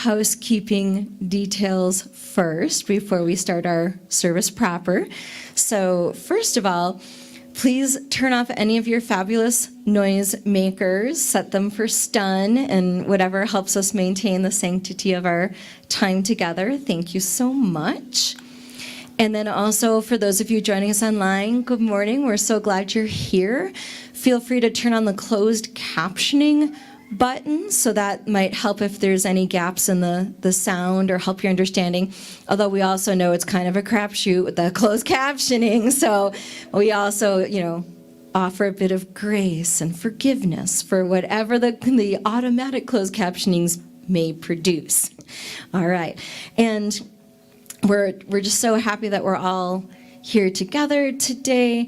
housekeeping details first before we start our service proper. So first of all, please turn off any of your fabulous noise makers, set them for stun, and whatever helps us maintain the sanctity of our time together. Thank you so much. And then also for those of you joining us online, good morning. We're so glad you're here. Feel free to turn on the closed captioning button, so that might help if there's any gaps in the sound or help your understanding. Although we also know it's kind of a crapshoot with the closed captioning, so we also, offer a bit of grace and forgiveness for whatever the automatic closed captionings may produce. All right, and we're just so happy that we're all here together today.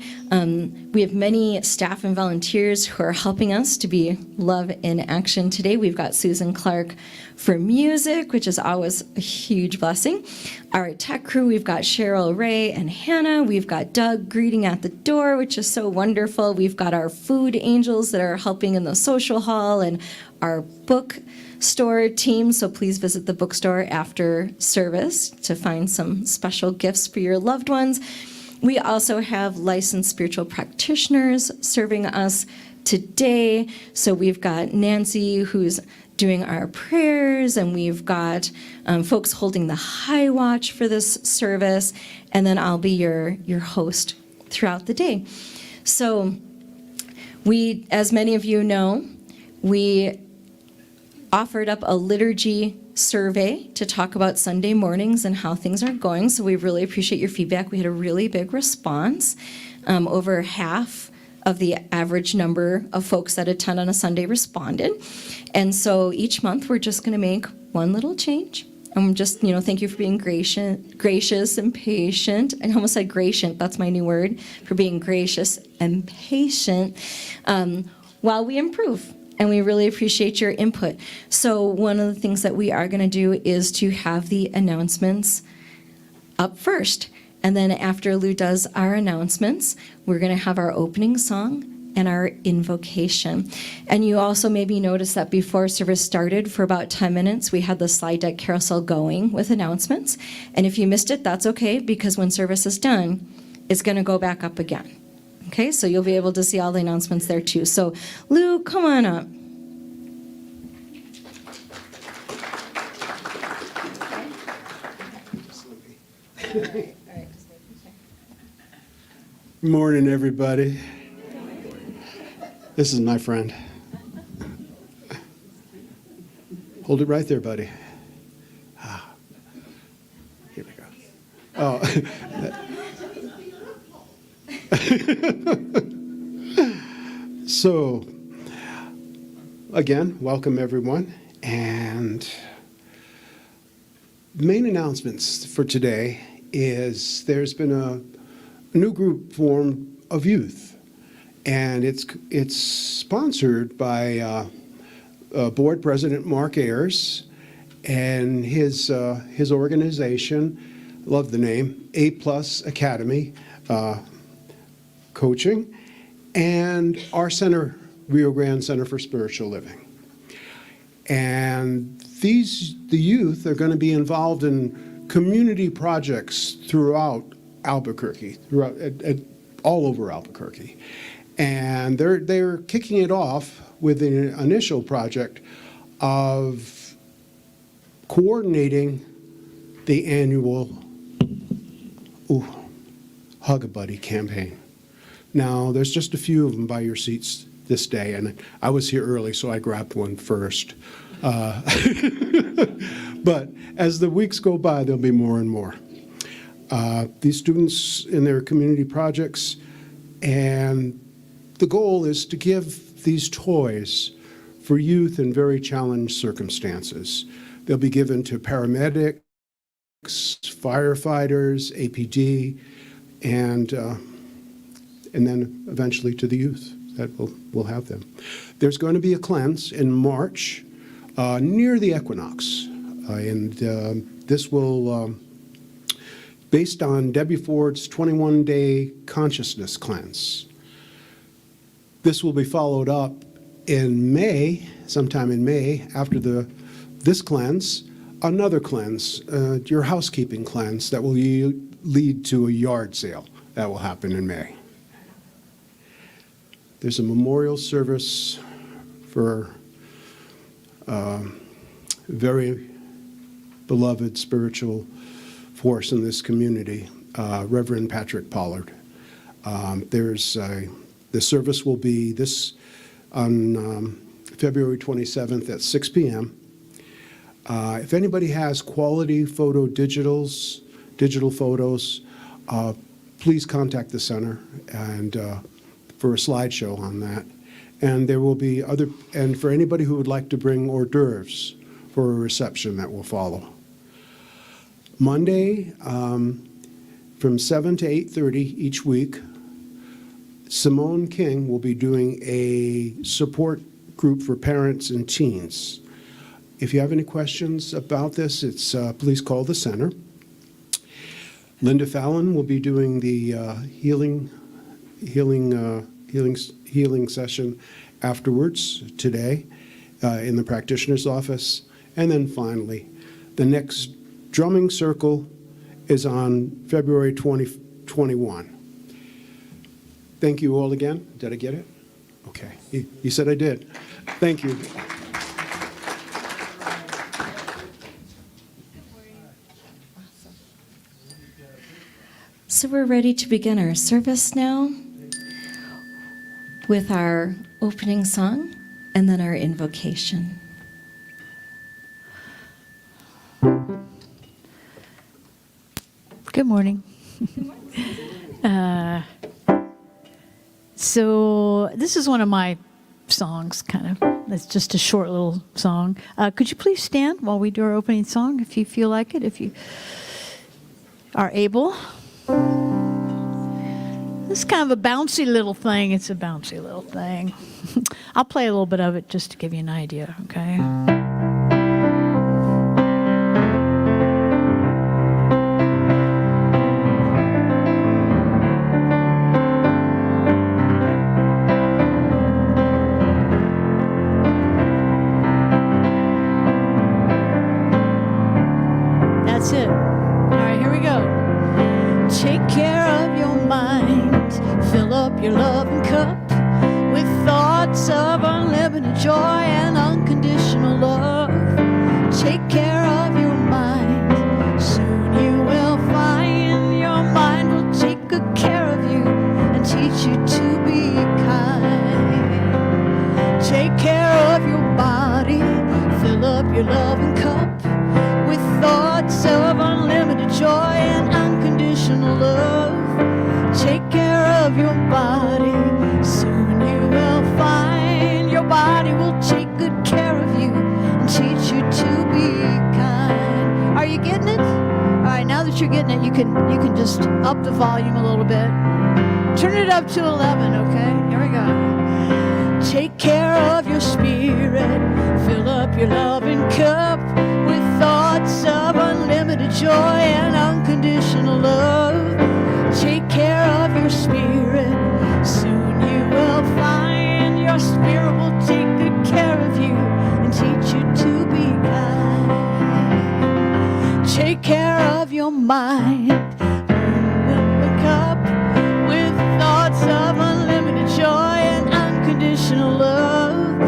We have many staff and volunteers who are helping us to be love in action today. We've got Susan Clark for music, which is always a huge blessing. Our tech crew, we've got Cheryl, Ray, and Hannah. We've got Doug greeting at the door, which is so wonderful. We've got our food angels that are helping in the social hall, and our bookstore team, so please visit the bookstore after service to find some special gifts for your loved ones. We also have licensed spiritual practitioners serving us today. So we've got Nancy, who's doing our prayers, and we've got folks holding the high watch for this service, and then I'll be your host throughout the day. So we, as many of you know, we offered up a liturgy survey to talk about Sunday mornings and how things are going, so we really appreciate your feedback. We had a really big response. Over half of the average number of folks that attend on a Sunday responded. And so each month we're just going to make one little change. Just, thank you for being gracious and patient. I almost said gracious, that's my new word, for being gracious and patient while we improve. And we really appreciate your input. So one of the things that we are going to do is to have the announcements up first. And then after Lou does our announcements, we're going to have our opening song and our invocation. And you also maybe noticed that before service started, for about 10 minutes, we had the slide deck carousel going with announcements. And if you missed it, that's okay, because when service is done, it's going to go back up again. Okay, so you'll be able to see all the announcements there too. So Lou, come on up. Good morning, everybody. This is my friend. Hold it right there, buddy. Here we go. Oh. So, again, welcome everyone. And the main announcements for today is there's been a new group formed of youth, and it's sponsored by board president Mark Ayers and his organization. Love the name, A+ Academy Coaching, and our center, Rio Grande Center for Spiritual Living. And the youth are going to be involved in community projects throughout Albuquerque, all over Albuquerque. And they're kicking it off with an initial project of coordinating the annual Hug a Buddy campaign. Now, there's just a few of them by your seats this day, and I was here early, so I grabbed one first. But as the weeks go by, there'll be more and more. These students in their community projects, and the goal is to give these toys for youth in very challenged circumstances. They'll be given to paramedics, firefighters, APD, and then eventually to the youth that will have them. There's going to be a cleanse in March near the equinox, and this will, based on Debbie Ford's 21-day consciousness cleanse. This will be followed up in May, sometime in May, after this cleanse, another cleanse, your housekeeping cleanse, that will lead to a yard sale that will happen in May. There's a memorial service for a very beloved spiritual force in this community, Reverend Patrick Pollard. The service will be on February 27th at 6 p.m. If anybody has quality digital photos, please contact the center and for a slideshow on that. And there will be and for anybody who would like to bring hors d'oeuvres for a reception that will follow. Monday, from 7 to 8:30 each week, Simone King will be doing a support group for parents and teens. If you have any questions about this, please call the center. Linda Fallon will be doing the healing session afterwards today in the practitioner's office. And then finally, the next drumming circle is on February 2021. Thank you all again. Did I get it? Okay. You said I did. Thank you. So we're ready to begin our service now with our opening song and then our invocation. Good morning. So this is one of my songs, kind of. It's just a short little song. Could you please stand while we do our opening song, if you feel like it, if you are able? This is kind of a bouncy little thing. It's a bouncy little thing. I'll play a little bit of it just to give you an idea, okay? That's it. All right, here we go. Take care of your mind. Fill up your loving cup with thoughts of unlimited joy and unconditional love. Take care of your mind. Soon you will find your mind will take good care of you and teach you to be kind. Take care of your body. Fill up your loving cup with thoughts of unlimited joy and unconditional love. Take care of your body. Soon you will find your body will take good care of you and teach you to be kind. Are you getting it? All right, now that you're getting it, you can just up the volume a little bit. Turn it up to 11, okay? Here we go. Take care of your spirit. Fill up your loving cup with thoughts of unlimited joy and unconditional love. Take care of your spirit. Soon you will find your spirit will take good care of you and teach you to be kind. Take care of your mind. Fill up a cup with thoughts of unlimited joy and unconditional love.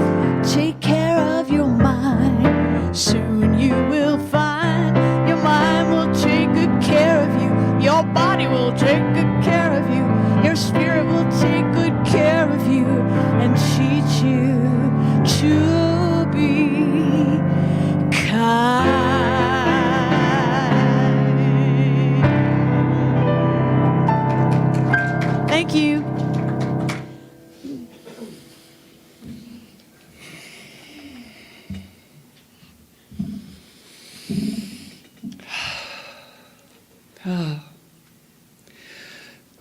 Take care of your mind. Soon you will find your mind will take good care of you. Your body will take good care of you. Your spirit will take good care of you and teach you to be kind. Thank you.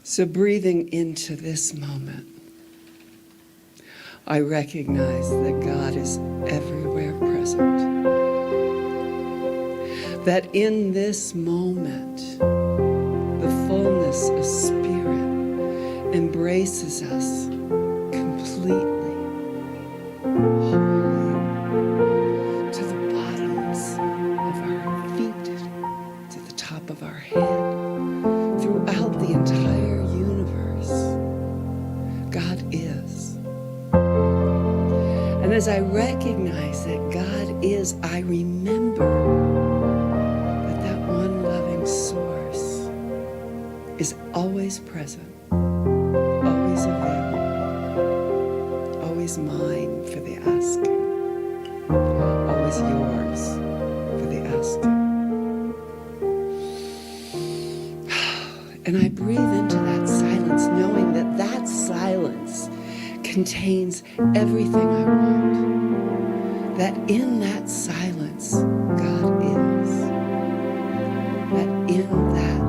So breathing into this moment, I recognize that God is everywhere present. That in this moment, the fullness of Spirit embraces us completely, wholly, to the bottoms of our as I recognize that God is, I remember that one loving source is always present, always available, always mine for the asking, always yours for the asking. And I breathe into that silence, knowing that that silence contains everything I want. That in that silence, God is. That in that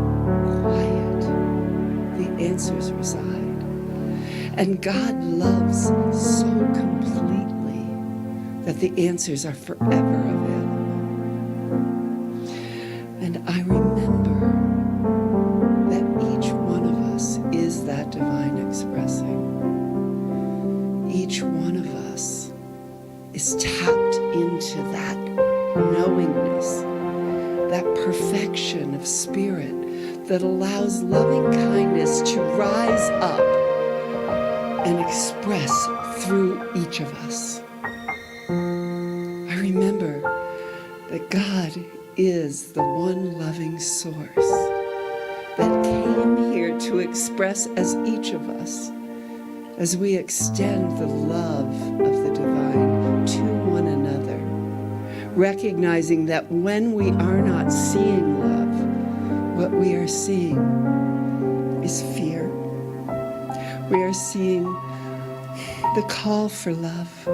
quiet, the answers reside. And God loves so completely that the answers are forever available. And I remember that each one of us is that divine expressing. Each one of us is tapped into that knowingness, that perfection of spirit that allows loving kindness to rise up and express through each of us. I remember that God is the one loving source that came here to express as each of us, as we extend the love of the divine to one another, recognizing that when we are not seeing love, what we are seeing is fear. We are seeing the call for love.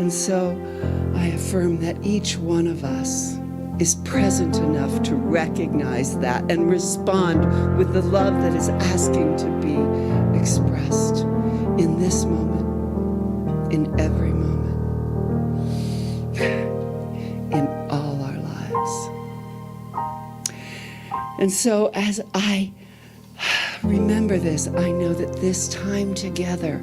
And so I affirm that each one of us is present enough to recognize that and respond with the love that is asking to be expressed in this moment, in every moment, in all our lives. And so as I remember this, I know that this time together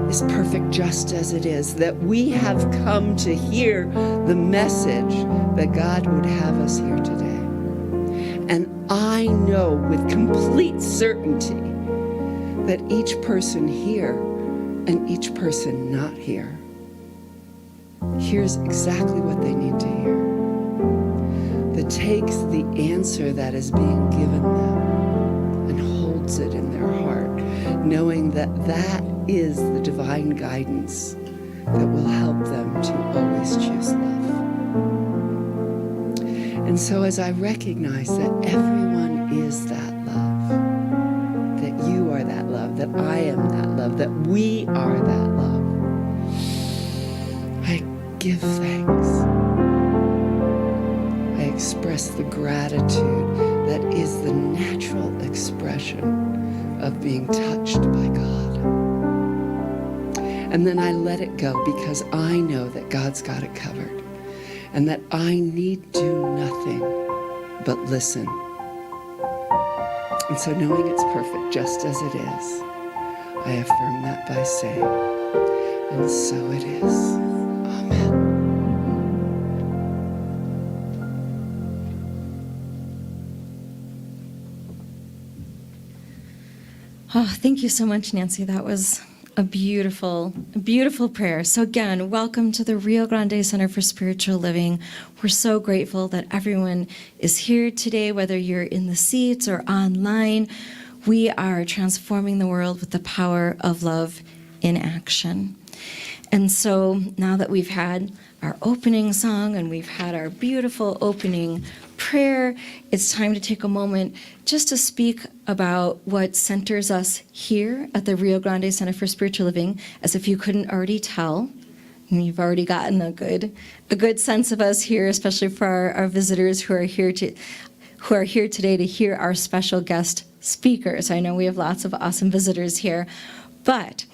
is perfect just as it is, that we have come to hear the message that God would have us here today. And I know with complete certainty that each person here and each person not here hears exactly what they need to hear, that takes the answer that is being given them and holds it in their heart, knowing that that is the divine guidance that will help them to always choose love. And so as I recognize that everyone is that love, that you are that love, that I am that love, that we are that love, I give thanks. I express the gratitude that is the natural expression of being touched by God. And then I let it go because I know that God's got it covered and that I need do nothing but listen. And so knowing it's perfect just as it is, I affirm that by saying, and so it is. Amen. Oh, thank you so much, Nancy. That was a beautiful prayer. So again, welcome to the Rio Grande Center for Spiritual Living. We're so grateful that everyone is here today, whether you're in the seats or online. We are transforming the world with the power of love in action. And so now that we've had our opening song and we've had our beautiful opening prayer, it's time to take a moment just to speak about what centers us here at the Rio Grande Center for Spiritual Living, as if you couldn't already tell. And you've already gotten a good sense of us here, especially for our visitors who are here today to hear our special guest speakers. I know we have lots of awesome visitors here, but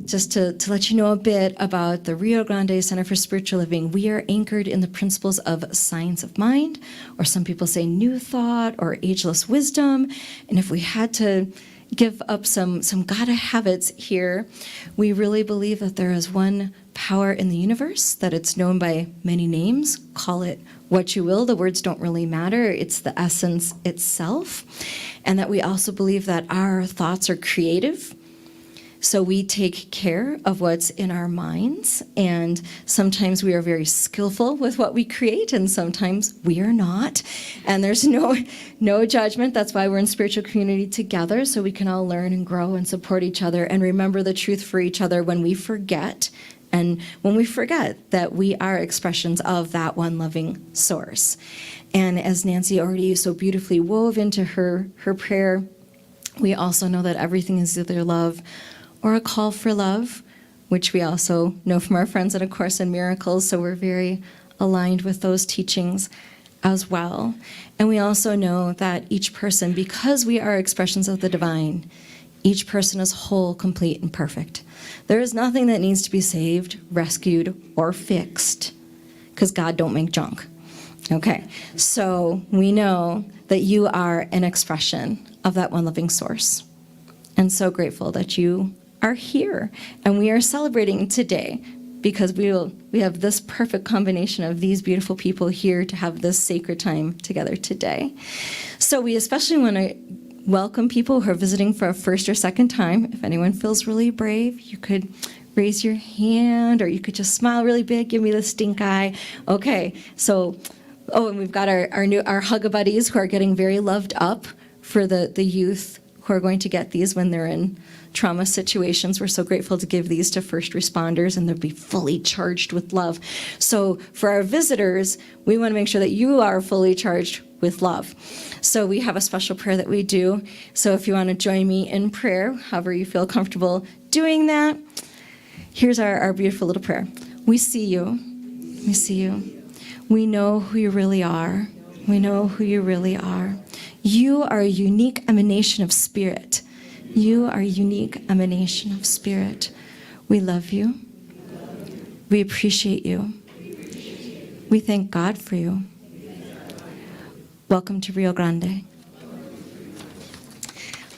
just to let you know a bit about the Rio Grande Center for Spiritual Living, we are anchored in the principles of science of mind, or some people say new thought or ageless wisdom. And if we had to give up some gotta habits here, we really believe that there is one power in the universe, that it's known by many names. Call it what you will. The words don't really matter. It's the essence itself. And that we also believe that our thoughts are creative, So we take care of what's in our minds, and sometimes we are very skillful with what we create, and sometimes we are not. And there's no judgment. That's why we're in spiritual community together, so we can all learn and grow and support each other and remember the truth for each other when we forget. And when we forget that we are expressions of that one loving source. And as Nancy already so beautifully wove into her prayer, we also know that everything is either love or a call for love, which we also know from our friends at A Course in Miracles, so we're very aligned with those teachings as well. And we also know that each person, because we are expressions of the divine, each person is whole, complete, and perfect. There is nothing that needs to be saved, rescued, or fixed, because God don't make junk. Okay, so we know that you are an expression of that one loving source. And so grateful that you are here. And we are celebrating today because we have this perfect combination of these beautiful people here to have this sacred time together today. So we especially want to welcome people who are visiting for a first or second time. If anyone feels really brave, you could raise your hand, or you could just smile really big, give me the stink eye. Okay, so, and we've got our hug-a-buddies who are getting very loved up for the youth who are going to get these when they're in trauma situations. We're so grateful to give these to first responders, and they'll be fully charged with love. So for our visitors, we want to make sure that you are fully charged with love. So we have a special prayer that we do. So if you want to join me in prayer, however you feel comfortable doing that, here's our beautiful little prayer. We see you. We see you. We know who you really are. We know who you really are. You are a unique emanation of spirit. You are a unique emanation of spirit. We love you. We appreciate you. We thank God for you. Welcome to Rio Grande.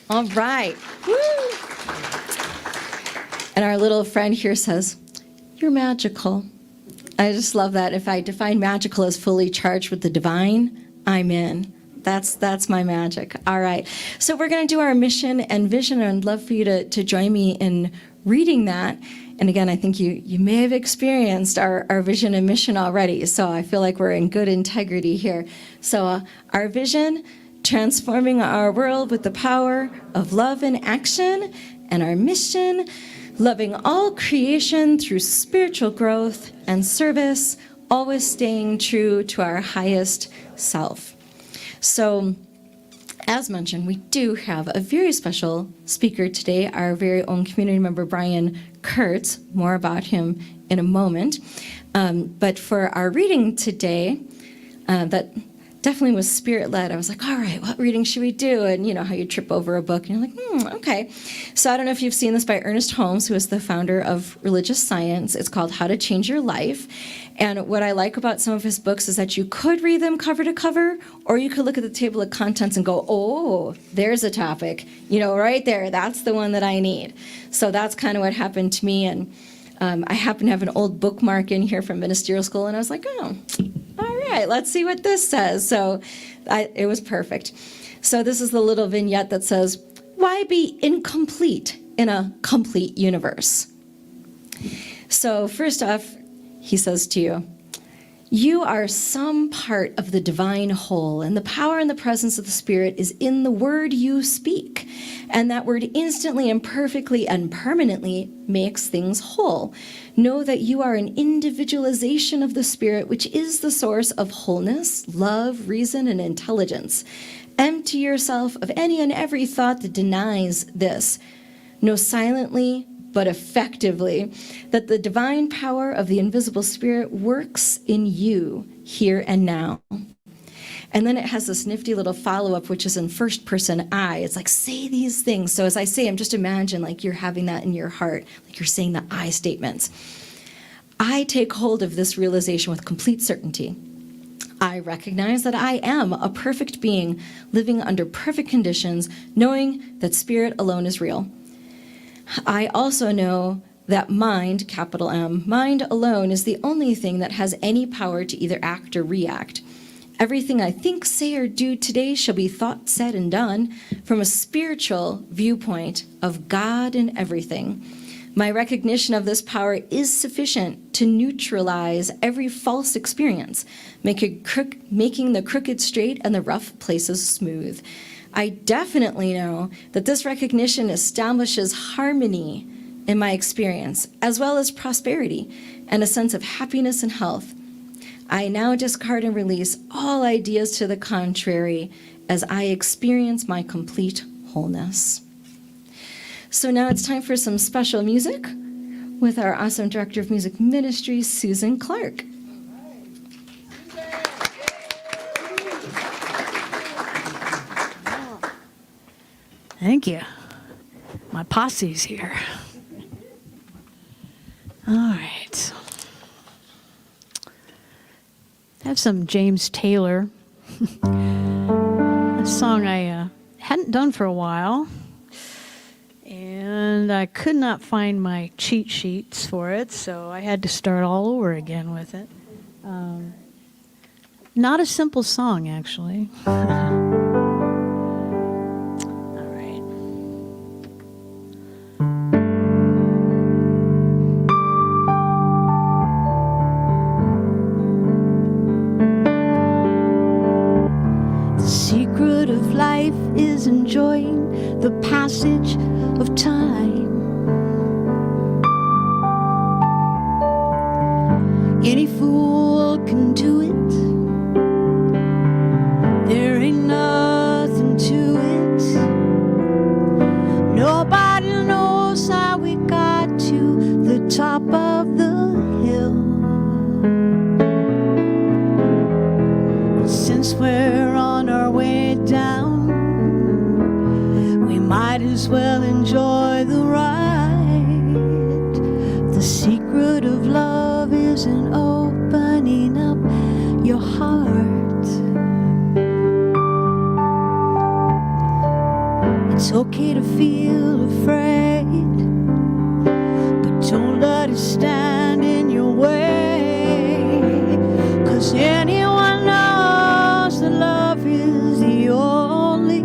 All right. Woo. And our little friend here says, you're magical. I just love that. If I define magical as fully charged with the divine, I'm in. That's my magic. All right. So we're going to do our mission and vision, and I'd love for you to join me in reading that. And again, I think you may have experienced our vision and mission already, so I feel like we're in good integrity here. So our vision, transforming our world with the power of love and action, and our mission, loving all creation through spiritual growth and service, always staying true to our highest self. So, as mentioned, we do have a very special speaker today, our very own community member, Brian Kurtz. More about him in a moment. But for our reading today, that definitely was spirit-led. I was like, all right, what reading should we do? And you know how you trip over a book, and you're like, okay. So I don't know if you've seen this by Ernest Holmes, who is the founder of religious science. It's called How to Change Your Life. And what I like about some of his books is that you could read them cover to cover, or you could look at the table of contents and go, oh, there's a topic. You know, right there, that's the one that I need. So that's kind of what happened to me. And I happen to have an old bookmark in here from ministerial school, and I was like, oh, all right, let's see what this says. So it was perfect. So this is the little vignette that says, why be incomplete in a complete universe? So first off, he says to you, you are some part of the divine whole, and the power and the presence of the Spirit is in the word you speak. And that word instantly and perfectly and permanently makes things whole. Know that you are an individualization of the Spirit, which is the source of wholeness, love, reason, and intelligence. Empty yourself of any and every thought that denies this. Know silently but effectively that the divine power of the invisible Spirit works in you here and now. And then it has this nifty little follow-up, which is in first person I. It's like, say these things. So as I say them, just imagine like you're having that in your heart, like you're saying the I statements. I take hold of this realization with complete certainty. I recognize that I am a perfect being living under perfect conditions, knowing that Spirit alone is real. I also know that mind, capital M, mind alone is the only thing that has any power to either act or react. Everything I think, say, or do today shall be thought, said, and done from a spiritual viewpoint of God and everything. My recognition of this power is sufficient to neutralize every false experience, making the crooked straight and the rough places smooth. I definitely know that this recognition establishes harmony in my experience, as well as prosperity and a sense of happiness and health. I now discard and release all ideas to the contrary as I experience my complete wholeness. So now it's time for some special music with our awesome Director of Music Ministry, Susan Clark. Thank you. My posse's here. All right. I have some James Taylor, a song I hadn't done for a while, and I could not find my cheat sheets for it, so I had to start all over again with it. Not a simple song, actually. All right. Secret of life is enjoying the passage of time. Any fool can do it. There ain't nothing to it. Nobody knows how we got to the top of the hill. Since we're on our way down, we might as well enjoy the ride. The secret of love is in opening up your heart. It's okay to feel afraid, but don't let it stand in your way. 'Cause anyone knows that love is the only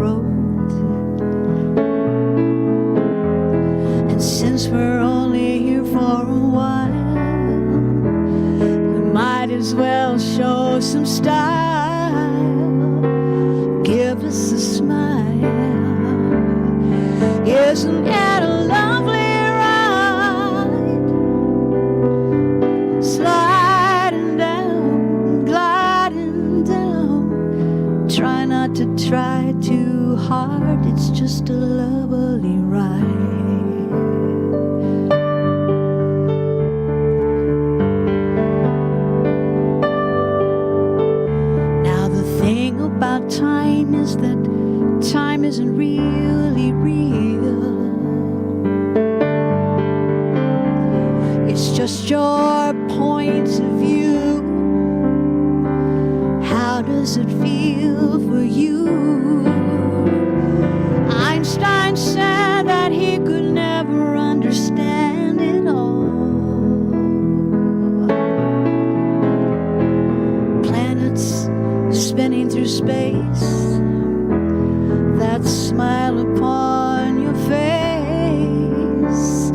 road. And since we're only here for a while, we might as well show some style. Give us a smile. Isn't it a lovely ride? Sliding down, gliding down. Try not to try too hard, it's just a lovely ride. Now the thing about time is that time isn't really real. It's just your point of view. How does it feel for you? Einstein said that he could never understand it all. Planets spinning through space, that smile upon your face.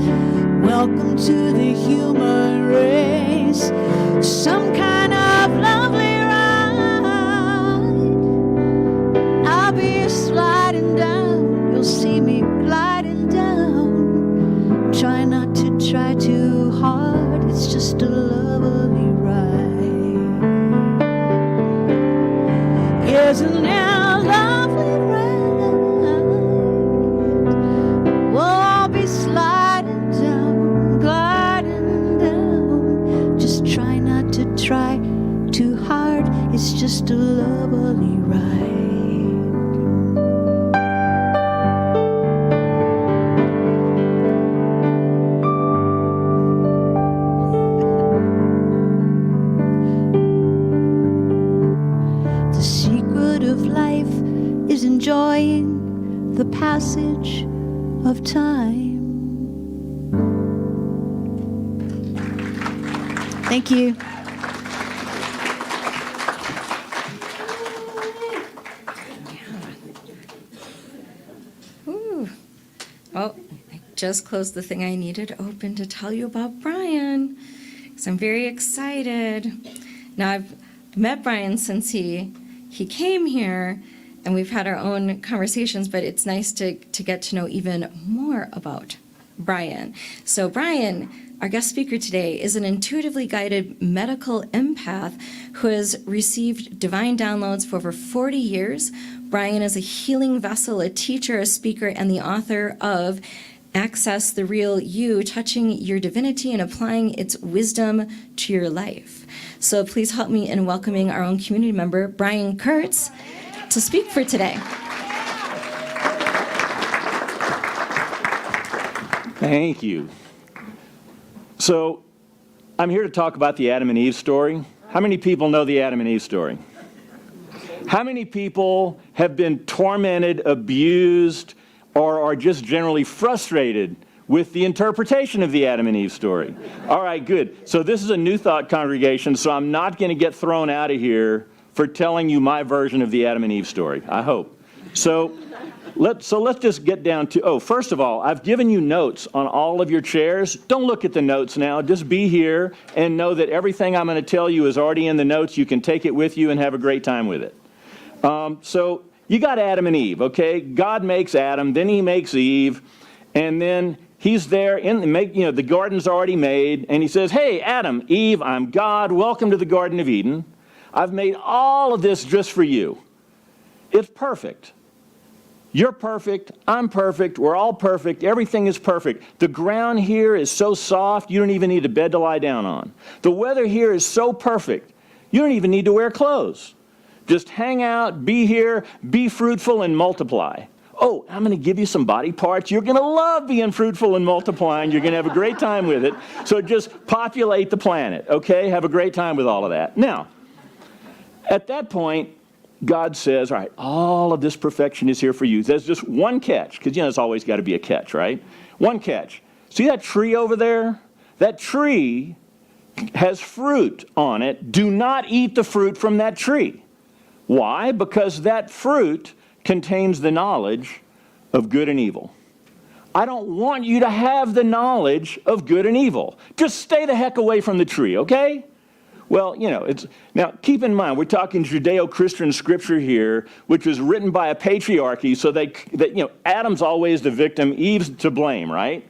Welcome to the human race. Some kind of lovely ride. I'll be sliding down, you'll see me gliding down. Try not to try too hard, it's just a lovely ride. Isn't it a lovely ride? We'll all be sliding down, gliding down. Just try not to try too hard, it's just a lovely ride. The secret of life is enjoying the passage of time. Thank you. just closed the thing I needed to open to tell you about Brian, because I'm very excited. Now, I've met Brian since he came here, and we've had our own conversations, but it's nice to get to know even more about Brian. So Brian, our guest speaker today, is an intuitively guided medical empath who has received divine downloads for over 40 years. Brian is a healing vessel, a teacher, a speaker, and the author of Access the Real You, touching your divinity and applying its wisdom to your life. So please help me in welcoming our own community member, Brian Kurtz, to speak for today. Thank you. So, I'm here to talk about the Adam and Eve story. How many people know the Adam and Eve story? How many people have been tormented, abused, or are just generally frustrated with the interpretation of the Adam and Eve story? All right, good. So this is a New Thought congregation, so I'm not going to get thrown out of here for telling you my version of the Adam and Eve story, I hope. So let's just get down to, first of all, I've given you notes on all of your chairs. Don't look at the notes now. Just be here and know that everything I'm going to tell you is already in the notes. You can take it with you and have a great time with it. So you got Adam and Eve, okay? God makes Adam, then he makes Eve, and then he's there the garden's already made, and he says, "Hey, Adam, Eve, I'm God. Welcome to the Garden of Eden. I've made all of this just for you. It's perfect. You're perfect. I'm perfect. We're all perfect. Everything is perfect. The ground here is so soft, you don't even need a bed to lie down on. The weather here is so perfect, you don't even need to wear clothes. Just hang out, be here, be fruitful, and multiply. Oh, I'm going to give you some body parts. You're going to love being fruitful and multiplying. You're going to have a great time with it. So just populate the planet, okay? Have a great time with all of that." Now, at that point, God says, all right, all of this perfection is here for you. There's just one catch, because, there's always got to be a catch, right? One catch. See that tree over there? That tree has fruit on it. Do not eat the fruit from that tree. Why? Because that fruit contains the knowledge of good and evil. I don't want you to have the knowledge of good and evil. Just stay the heck away from the tree, okay? Well, now keep in mind, we're talking Judeo-Christian scripture here, which was written by a patriarchy, so that Adam's always the victim, Eve's to blame, right?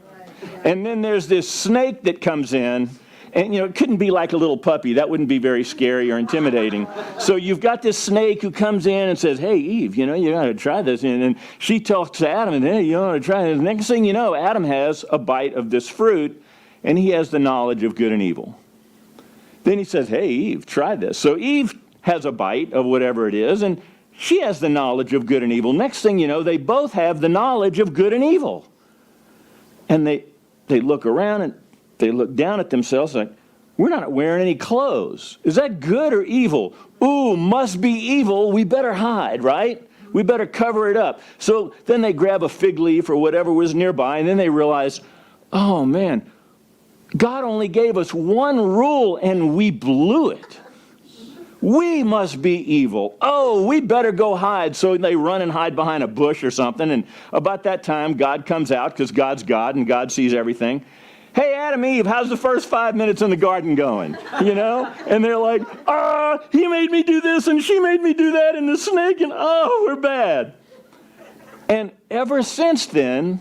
And then there's this snake that comes in, and it couldn't be like a little puppy. That wouldn't be very scary or intimidating. So you've got this snake who comes in and says, "Hey, Eve, you got to try this." And she talks to Adam, and, "Hey, you ought to try this." Next thing you know, Adam has a bite of this fruit, and he has the knowledge of good and evil. Then he says, "Hey, Eve, try this." So Eve has a bite of whatever it is, and she has the knowledge of good and evil. Next thing you know, they both have the knowledge of good and evil. And they look around, and they look down at themselves like, "We're not wearing any clothes. Is that good or evil? Ooh, must be evil. We better hide, right? We better cover it up." So then they grab a fig leaf or whatever was nearby, and then they realize, oh man, God only gave us one rule and we blew it. We must be evil. Oh, we better go hide. So they run and hide behind a bush or something. And about that time, God comes out, because God's God and God sees everything. "Hey, Adam, Eve, how's the first 5 minutes in the garden going?" And they're like, he made me do this and she made me do that, and the snake, and we're bad. And ever since then,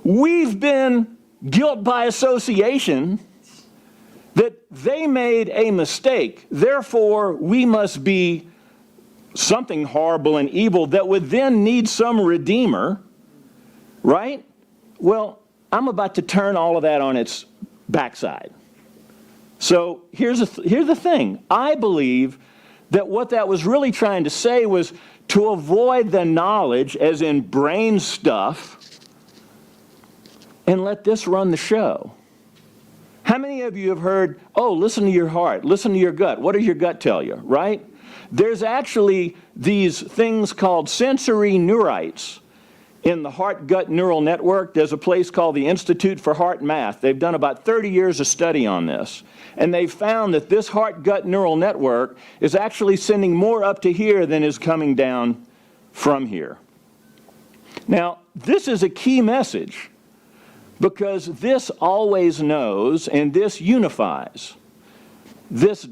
we've been guilt by association that they made a mistake. Therefore, we must be something horrible and evil that would then need some redeemer, right? Well, I'm about to turn all of that on its backside. So here's the thing. I believe that what that was really trying to say was to avoid the knowledge, as in brain stuff, and let this run the show. How many of you have heard, listen to your heart, listen to your gut? What does your gut tell you, right? There's actually these things called sensory neurites in the heart-gut neural network. There's a place called the Institute for Heart Math. They've done about 30 years of study on this. And they've found that this heart-gut neural network is actually sending more up to here than is coming down from here. Now, this is a key message, Because this always knows, and this unifies. This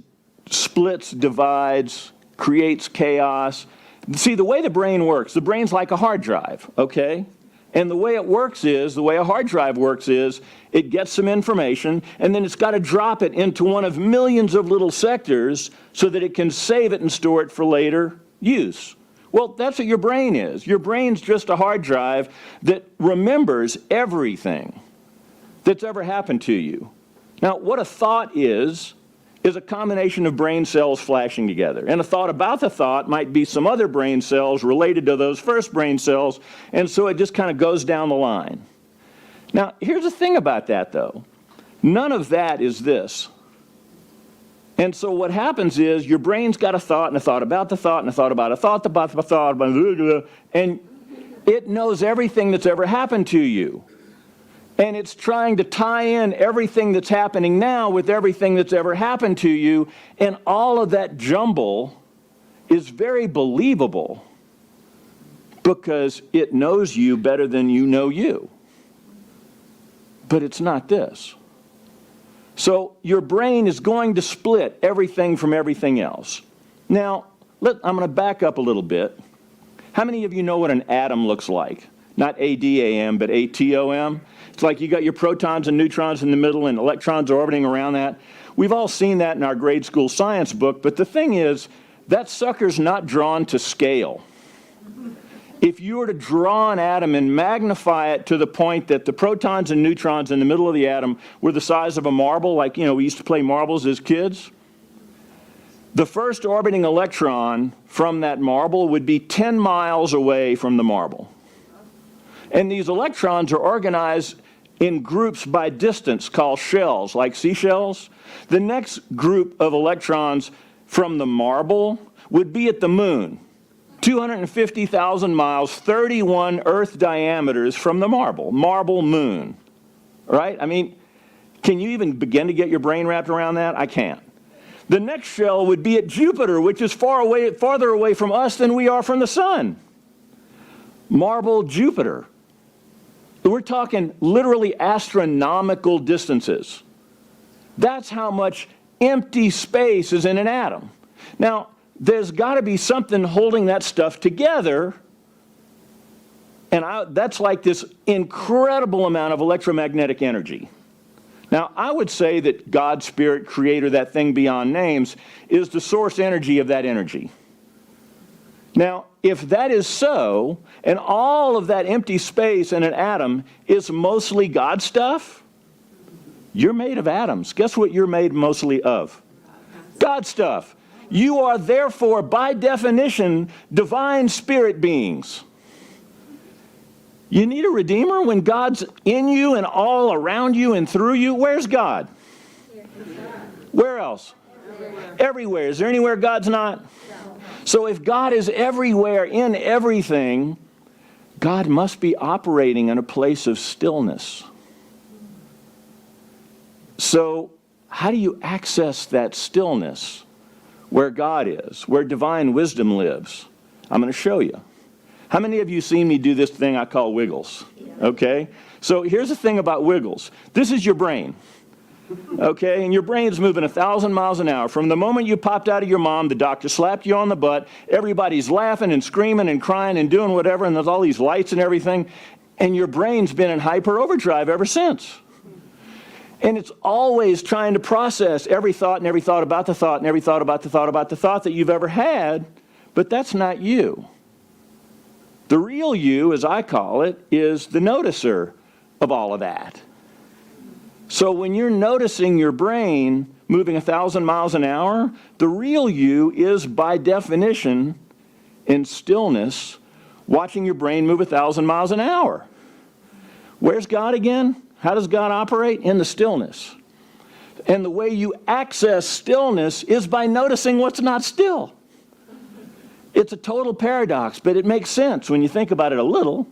splits, divides, creates chaos. See, the way the brain's like a hard drive, okay? And the way it works is, the way a hard drive works is, it gets some information, and then it's got to drop it into one of millions of little sectors so that it can save it and store it for later use. Well, that's what your brain is. Your brain's just a hard drive that remembers everything that's ever happened to you. Now, what a thought is a combination of brain cells flashing together. And a thought about the thought might be some other brain cells related to those first brain cells, and so it just kind of goes down the line. Now, here's the thing about that, though. None of that is this. And so what happens is your brain's got a thought and a thought about the thought and a thought about a thought about the thought, and it knows everything that's ever happened to you. And it's trying to tie in everything that's happening now with everything that's ever happened to you. And all of that jumble is very believable because it knows you better than you know you. But it's not this. So your brain is going to split everything from everything else. Now, I'm going to back up a little bit. How many of you know what an atom looks like? Not A-D-A-M, but A-T-O-M. It's like you got your protons and neutrons in the middle and electrons are orbiting around that. We've all seen that in our grade school science book, but the thing is, that sucker's not drawn to scale. If you were to draw an atom and magnify it to the point that the protons and neutrons in the middle of the atom were the size of a marble, like, we used to play marbles as kids, the first orbiting electron from that marble would be 10 miles away from the marble. And these electrons are organized in groups by distance called shells, like seashells. The next group of electrons from the marble would be at the moon, 250,000 miles, 31 Earth diameters from the marble moon, right? I mean, can you even begin to get your brain wrapped around that? I can't. The next shell would be at Jupiter, which is farther away from us than we are from the sun. Marble Jupiter. We're talking literally astronomical distances. That's how much empty space is in an atom. Now, there's got to be something holding that stuff together, and that's like this incredible amount of electromagnetic energy. Now, I would say that God, Spirit, Creator, that thing beyond names, is the source energy of that energy. Now, if that is so, and all of that empty space in an atom is mostly God stuff, you're made of atoms. Guess what you're made mostly of? God stuff. You are therefore, by definition, divine spirit beings. You need a redeemer when God's in you and all around you and through you. Where's God? Where else? Everywhere. Is there anywhere God's not? So if God is everywhere in everything, God must be operating in a place of stillness. So how do you access that stillness where God is, where divine wisdom lives? I'm going to show you. How many of you seen me do this thing I call wiggles? Okay? So here's the thing about wiggles. This is your brain. Okay, and your brain's moving 1,000 miles an hour. From the moment you popped out of your mom, the doctor slapped you on the butt, everybody's laughing and screaming and crying and doing whatever, and there's all these lights and everything, and your brain's been in hyper overdrive ever since. And it's always trying to process every thought and every thought about the thought and every thought about the thought about the thought that you've ever had, but that's not you. The real you, as I call it, is the noticer of all of that. So when you're noticing your brain moving 1,000 miles an hour, the real you is, by definition, in stillness, watching your brain move 1,000 miles an hour. Where's God again? How does God operate? In the stillness. And the way you access stillness is by noticing what's not still. It's a total paradox, but it makes sense when you think about it a little.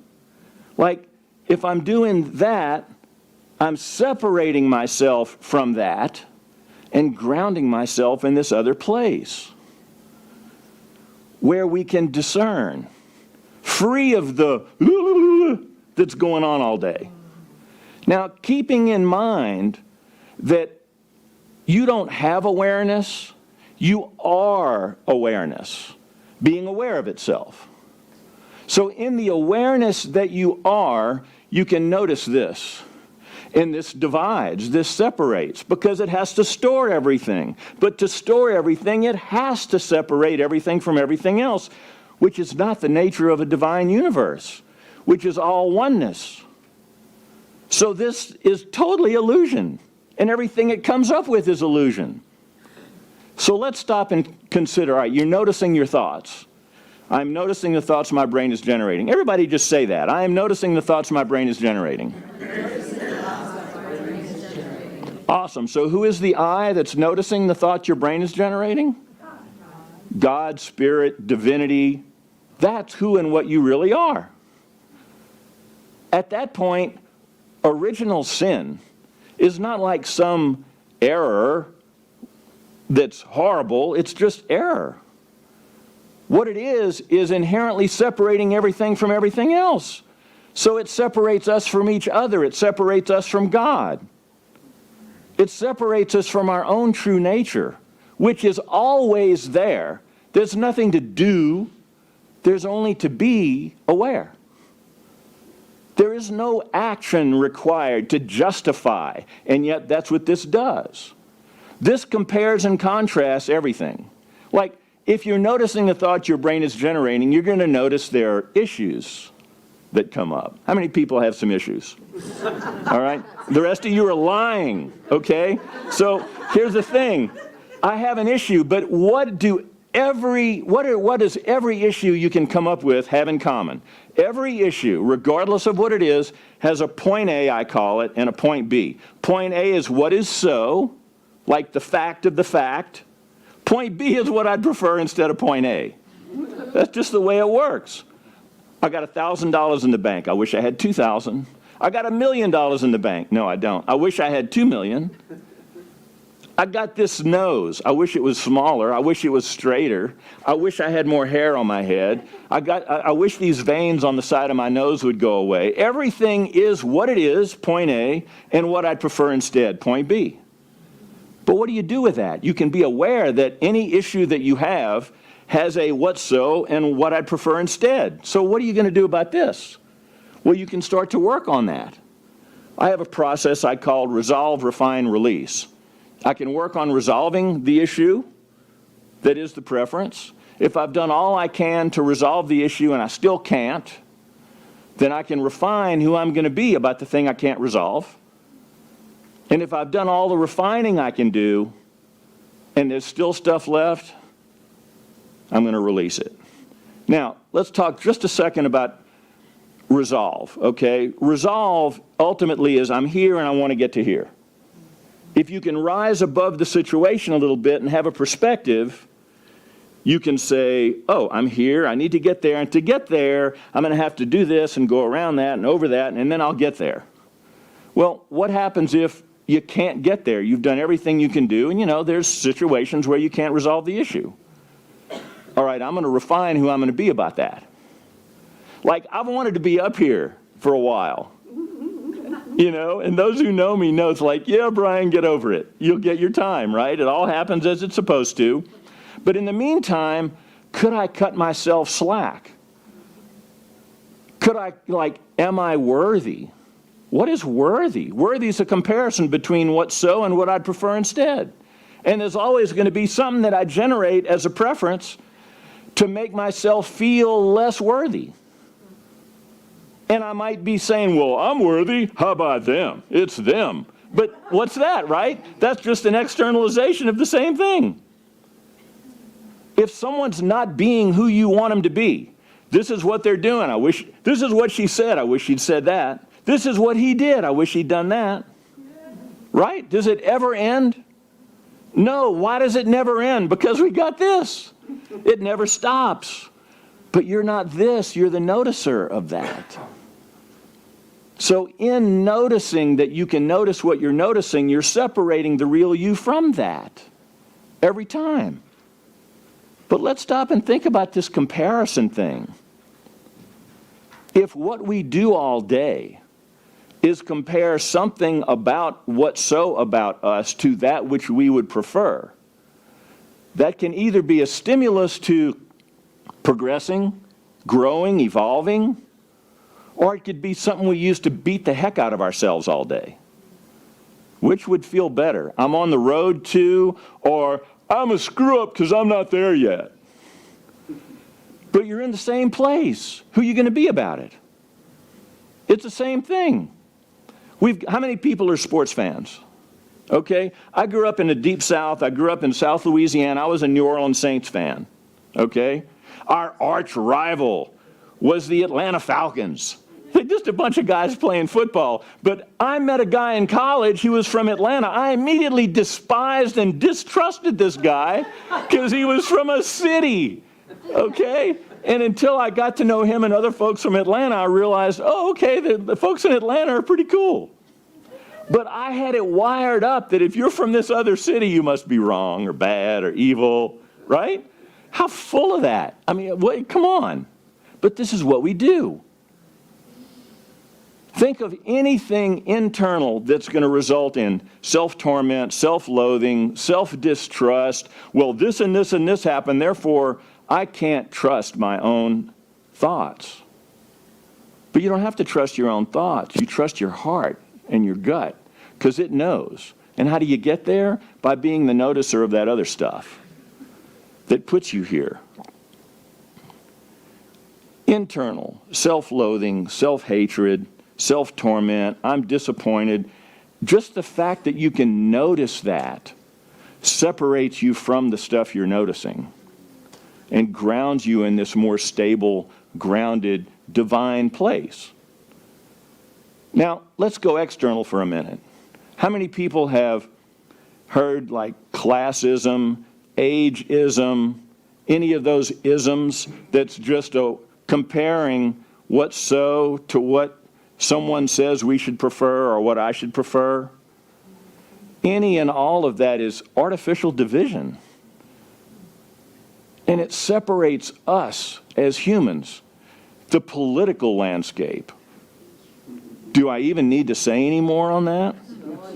Like, if I'm doing that, I'm separating myself from that and grounding myself in this other place where we can discern, free of the that's going on all day. Now, keeping in mind that you don't have awareness, you are awareness, being aware of itself. So in the awareness that you are, you can notice this. And this divides, this separates, because it has to store everything. But to store everything, it has to separate everything from everything else, which is not the nature of a divine universe, which is all oneness. So this is totally illusion, and everything it comes up with is illusion. So let's stop and consider, all right, you're noticing your thoughts. I'm noticing the thoughts my brain is generating. Everybody just say that. I am noticing the thoughts my brain is generating. Awesome. So who is the I that's noticing the thoughts your brain is generating? God, Spirit, Divinity. That's who and what you really are. At that point, original sin is not like some error that's horrible. It's just error. What it is inherently separating everything from everything else. So it separates us from each other. It separates us from God. It separates us from our own true nature, which is always there. There's nothing to do. There's only to be aware. There is no action required to justify, and yet that's what this does. This compares and contrasts everything. Like, if you're noticing the thoughts your brain is generating, you're going to notice there are issues that come up. How many people have some issues? All right? The rest of you are lying, okay? So here's the thing. I have an issue, but what does every issue you can come up with have in common? Every issue, regardless of what it is, has a point A, I call it, and a point B. Point A is what is so, like the fact of the fact. Point B is what I'd prefer instead of point A. That's just the way it works. I got $1,000 in the bank. I wish I had 2,000. I got $1 million in the bank. No, I don't. I wish I had 2 million. I got this nose. I wish it was smaller. I wish it was straighter. I wish I had more hair on my head. I wish these veins on the side of my nose would go away. Everything is what it is, point A, and what I'd prefer instead, point B. But what do you do with that? You can be aware that any issue that you have has a what so and what I'd prefer instead. So what are you going to do about this? Well, you can start to work on that. I have a process I call resolve, refine, release. I can work on resolving the issue that is the preference. If I've done all I can to resolve the issue and I still can't, then I can refine who I'm going to be about the thing I can't resolve. And if I've done all the refining I can do and there's still stuff left, I'm going to release it. Now, let's talk just a second about resolve, okay? Resolve ultimately is I'm here and I want to get to here. If you can rise above the situation a little bit and have a perspective, you can say, oh, I'm here, I need to get there, and to get there, I'm going to have to do this and go around that and over that, and then I'll get there. Well, what happens if you can't get there? You've done everything you can do, and there's situations where you can't resolve the issue. All right, I'm going to refine who I'm going to be about that. Like, I've wanted to be up here for a while. And those who know me know it's like, yeah, Brian, get over it. You'll get your time, right? It all happens as it's supposed to. But in the meantime, could I cut myself slack? Could I, am I worthy? What is worthy? Worthy is a comparison between what's so and what I'd prefer instead. And there's always going to be something that I generate as a preference to make myself feel less worthy. And I might be saying, well, I'm worthy. How about them? It's them. But what's that, right? That's just an externalization of the same thing. If someone's not being who you want them to be, this is what they're doing. This is what she said. I wish she'd said that. This is what he did. I wish he'd done that. Right? Does it ever end? No. Why does it never end? Because we got this. It never stops. But you're not this. You're the noticer of that. So in noticing that you can notice what you're noticing, you're separating the real you from that every time. But let's stop and think about this comparison thing. If what we do all day is compare something about what's so about us to that which we would prefer. That can either be a stimulus to progressing, growing, evolving, or it could be something we use to beat the heck out of ourselves all day. Which would feel better? I'm on the road to, or I'm a screw up because I'm not there yet. But you're in the same place. Who are you going to be about it? It's the same thing. How many people are sports fans? Okay, I grew up in the Deep South. I grew up in South Louisiana. I was a New Orleans Saints fan. Okay, our arch rival was the Atlanta Falcons. Just a bunch of guys playing football. But I met a guy in college who was from Atlanta. I immediately despised and distrusted this guy because he was from a city. Okay? And until I got to know him and other folks from Atlanta, I realized, oh, okay, the folks in Atlanta are pretty cool. But I had it wired up that if you're from this other city, you must be wrong or bad or evil, right? How full of that? I mean, come on. But this is what we do. Think of anything internal that's going to result in self-torment, self-loathing, self-distrust. Well, this and this and this happened, therefore I can't trust my own thoughts. But you don't have to trust your own thoughts. You trust your heart and your gut because it knows. And how do you get there? By being the noticer of that other stuff that puts you here. Internal, self-loathing, self-hatred, self-torment, I'm disappointed. Just the fact that you can notice that separates you from the stuff you're noticing and grounds you in this more stable, grounded, divine place. Now, let's go external for a minute. How many people have heard like classism, ageism, any of those isms that's just comparing what's so to what someone says we should prefer or what I should prefer? Any and all of that is artificial division. And it separates us as humans. The political landscape. Do I even need to say any more on that?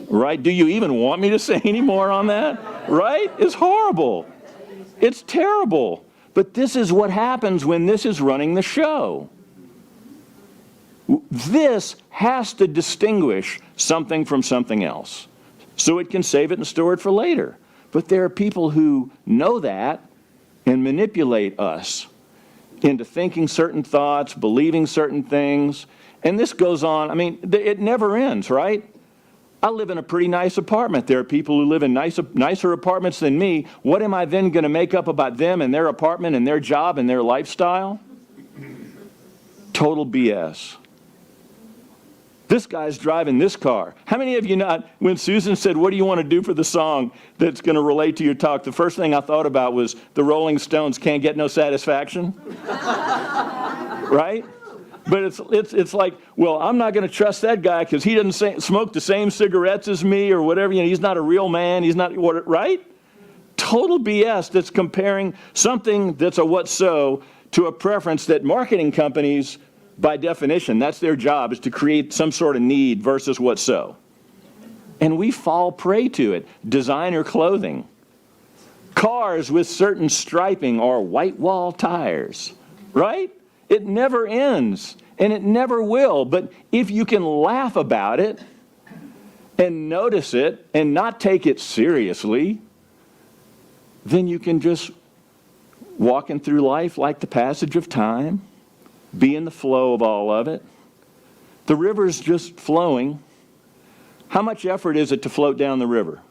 Right? Do you even want me to say any more on that? Right? It's horrible. It's terrible. But this is what happens when this is running the show. This has to distinguish something from something else so it can save it and store it for later. But there are people who know that and manipulate us into thinking certain thoughts, believing certain things. And this goes on. I mean, it never ends, right? I live in a pretty nice apartment. There are people who live in nicer apartments than me. What am I then going to make up about them and their apartment and their job and their lifestyle? Total BS. This guy's driving this car. How many of you know, when Susan said, what do you want to do for the song that's going to relate to your talk, the first thing I thought about was the Rolling Stones, Can't Get No Satisfaction. Right? But it's like, well, I'm not going to trust that guy because he doesn't smoke the same cigarettes as me or whatever. You know, he's not a real man. He's not, right? Total BS that's comparing something that's a what's so to a preference that marketing companies, by definition, that's their job, is to create some sort of need versus what's so. And we fall prey to it. Designer clothing. Cars with certain striping or white wall tires. Right? It never ends. And it never will. But if you can laugh about it and notice it and not take it seriously, then you can just walking through life like the passage of time. Be in the flow of all of it. The river's just flowing. How much effort is it to float down the river?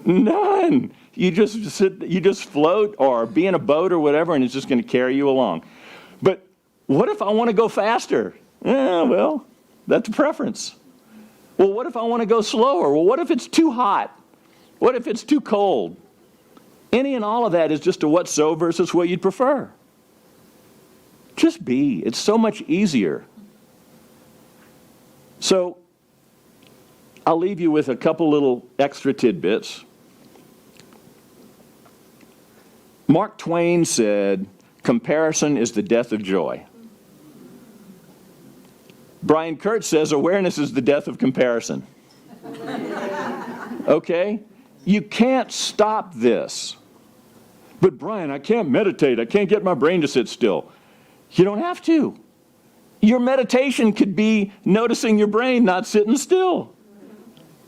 None. You just float or be in a boat or whatever, and it's just going to carry you along. But what if I want to go faster? Well, that's a preference. Well, what if I want to go slower? Well, what if it's too hot? What if it's too cold? Any and all of that is just a what's so versus what you'd prefer. Just be. It's so much easier. So I'll leave you with a couple little extra tidbits. Mark Twain said, comparison is the death of joy. Brian Kurtz says awareness is the death of comparison. Okay? You can't stop this. But Brian, I can't meditate. I can't get my brain to sit still. You don't have to. Your meditation could be noticing your brain not sitting still.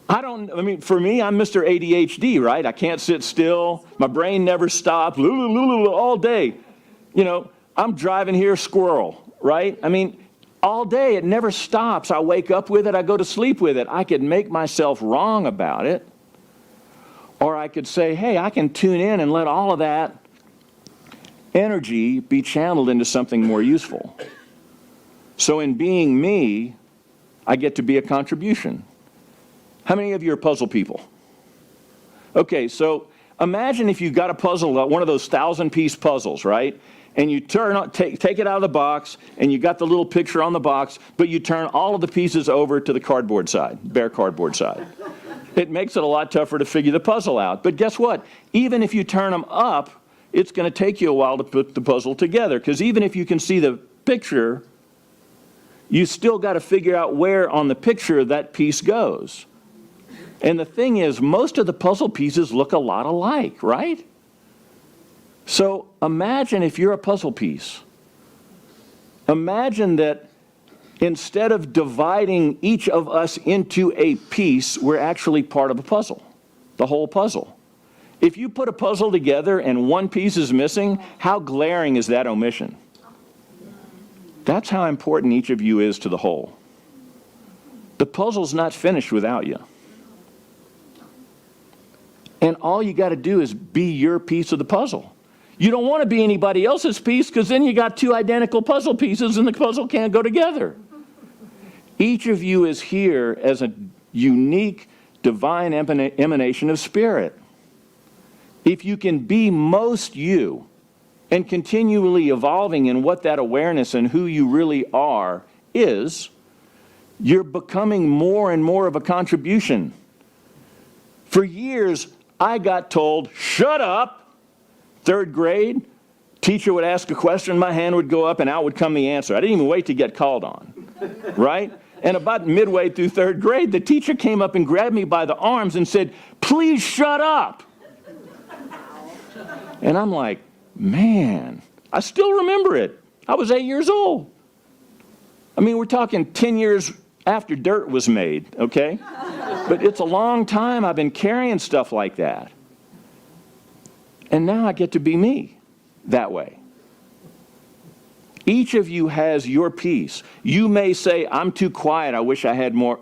For me, I'm Mr. ADHD, right? I can't sit still. My brain never stops, all day. I'm driving here, squirrel, right? All day, it never stops. I wake up with it, I go to sleep with it. I could make myself wrong about it. Or I could say, hey, I can tune in and let all of that energy be channeled into something more useful. So in being me, I get to be a contribution. How many of you are puzzle people? Okay, so imagine if you got a puzzle, one of those 1,000-piece puzzles, right? And you take it out of the box, and you got the little picture on the box, but you turn all of the pieces over to the cardboard side, bare cardboard side. It makes it a lot tougher to figure the puzzle out. But guess what? Even if you turn them up, it's going to take you a while to put the puzzle together, because even if you can see the picture, you still got to figure out where on the picture that piece goes. And the thing is, most of the puzzle pieces look a lot alike, right? So imagine if you're a puzzle piece. Imagine that instead of dividing each of us into a piece, we're actually part of a puzzle, the whole puzzle. If you put a puzzle together and one piece is missing, how glaring is that omission? That's how important each of you is to the whole. The puzzle's not finished without you. And all you got to do is be your piece of the puzzle. You don't want to be anybody else's piece, because then you got two identical puzzle pieces and the puzzle can't go together. Each of you is here as a unique divine emanation of spirit. If you can be most you and continually evolving in what that awareness and who you really are is, you're becoming more and more of a contribution. For years, I got told, shut up. 3rd grade, teacher would ask a question, my hand would go up, and out would come the answer. I didn't even wait to get called on, right? And about midway through 3rd grade, the teacher came up and grabbed me by the arms and said, please shut up. And I'm like, man, I still remember it. I was 8 years old. We're talking 10 years after dirt was made, okay? But it's a long time I've been carrying stuff like that. And now I get to be me that way. Each of you has your piece. You may say, I'm too quiet, I wish I had more.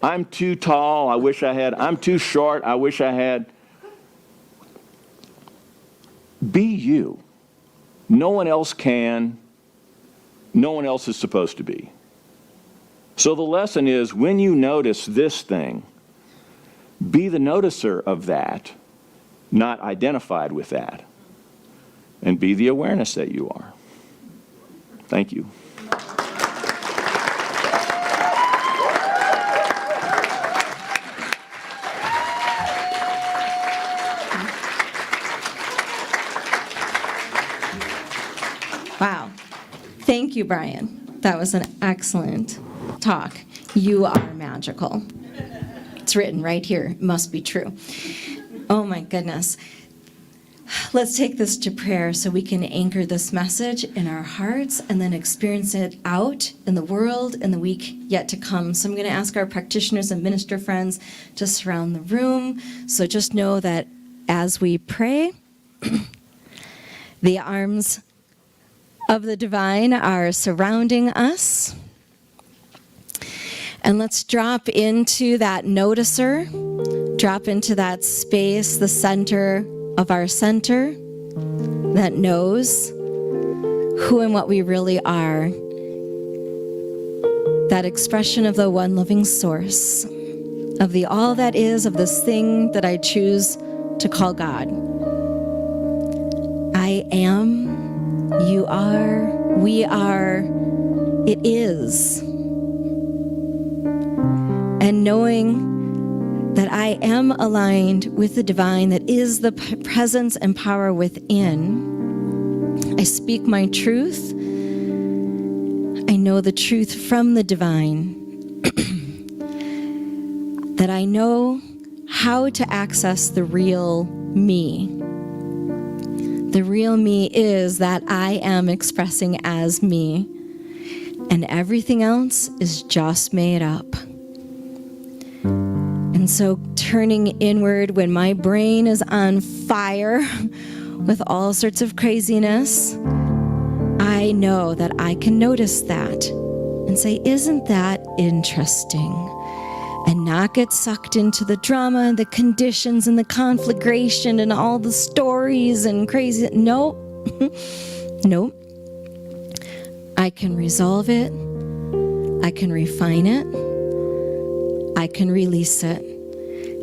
I'm too tall, I wish I had. I'm too short, I wish I had. Be you. No one else can. No one else is supposed to be. So the lesson is, when you notice this thing, be the noticer of that, not identified with that. And be the awareness that you are. Thank you. Wow. Thank you, Brian. That was an excellent talk. You are magical. It's written right here. It must be true. Oh my goodness. Let's take this to prayer so we can anchor this message in our hearts and then experience it out in the world in the week yet to come. So I'm going to ask our practitioners and minister friends to surround the room. So just know that as we pray, the arms of the divine are surrounding us. And let's drop into that noticer, drop into that space, the center of our center that knows who and what we really are. That expression of the one living source, of the all that is, of this thing that I choose to call God. I am, you are, we are, it is. And knowing that I am aligned with the divine that is the presence and power within. I speak my truth. I know the truth from the divine, that I know how to access the real me. The real me is that I am expressing as me, and everything else is just made up. And so turning inward when my brain is on fire with all sorts of craziness, I know that I can notice that and say, isn't that interesting? And not get sucked into the drama and the conditions and the conflagration and all the stories and crazy. Nope. Nope. I can resolve it. I can refine it. I can release it.